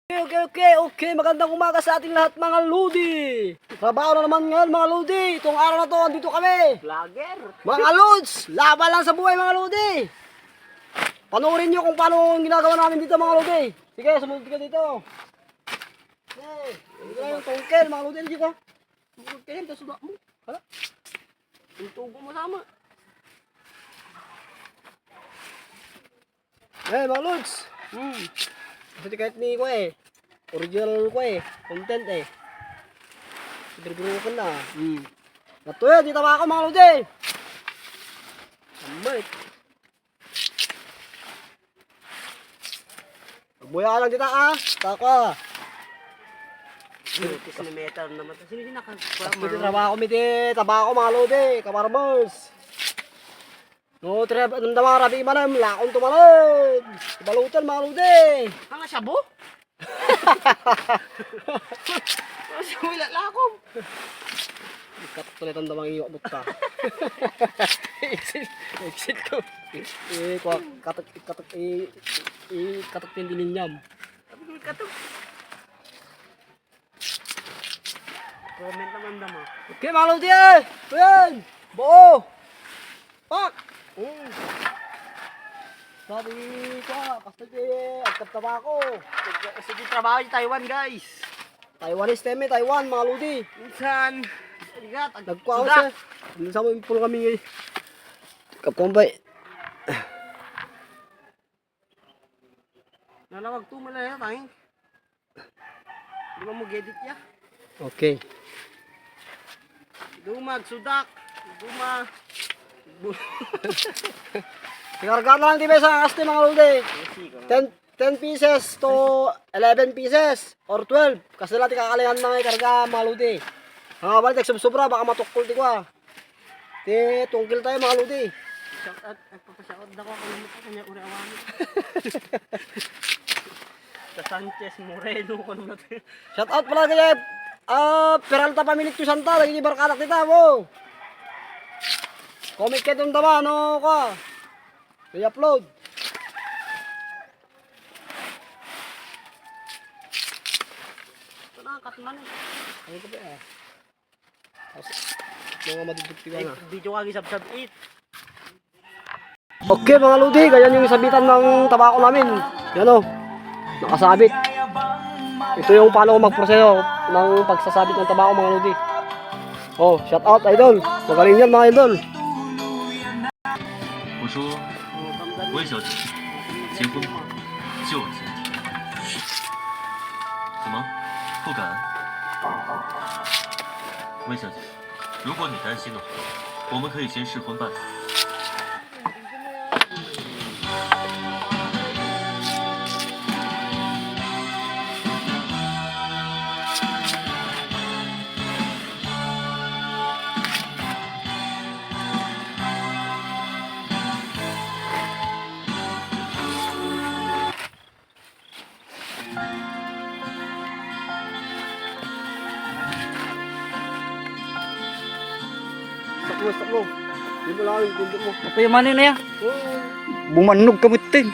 Okay. Magandang umaga sa ating lahat mga Lodi. Trabaho na naman ngayon mga Lodi. Itong araw na to, andito kami. Vlogger. Mga Lods, laban lang sa buhay mga Lodi. Panoorin nyo kung paano ang ginagawa namin dito mga Lodi. Sige, sumunod ka dito. Okay, ito na yung tungkel mga Lodi. Dito ka. Sumunod ka yan, tapos sumunod mo. Hala. Yung tubo mo sama. Mga Lods. Kasi kahit ni ko original ko content Biro-biro ko na. Ito dito ba ako mga Lodi? Samay. Magbuya ka lang dito Taka. Kilometer naman. Sino din Pwede trabaho kami dito. Tabako mga Lodi. Kamarmos. No, nanda mga rabi manam. Lakon tumalad. Balutan mga Lodi. Ang asyabo? Wala lakom. Katulit ang damang iyo buta. Exit ko. Katot yung dininyam. Sabi ko katok. Comment naman damo. Okay mga Lodi Ayan. Buo. Pak. Sabi ko basta agkap tabako. Sige trabaho sa Taiwan guys. Taiwanese teme, Taiwan mga Lodi. Minsan. Aligat. Nagkuha siya. Minsan mo pulo kami ngayon. Kapombay. Nalawag tumala na tayo. Di ba mo gedit ya? Okay. Dumag, sudak. Duma. Sikargaan na lang di ba sa aste mga Lodi. 10 pieces to 11 pieces or 12. Kasi natin kakalayan na nga ikarga mga Lodi. Mga balik, sobra baka matukol di ko tungkil tayo mga Lodi. Shout out. Nagpapashout na ko. Kalimut ko kanya uri awamin. Sa Sanchez Moreno ko naman. Shout out pala kaya Peralta Pamilik to Santa. Lagi ni Barkadak dita mo. Comment kayo doon tama. Ano ka? I-upload. Ito na, katman Ano ko ba mga madudugti ka na. video kagi sab-sab 8. Okay mga Lodi, ganyan yung sabitan ng tabako namin. Yan nakasabit. Ito yung paano ko magproseso ng pagsasabit ng tabako mga Lodi. Shout out idol. Magaling yan mga idol. 我说，温小姐，结婚吗？就结。怎么，不敢？温小姐，如果你担心的话，我们可以先试婚办。 Stop mo. Hindi mo lang yung pinto mo. Apa yung money na yan? Oh. Bumanog kamutin.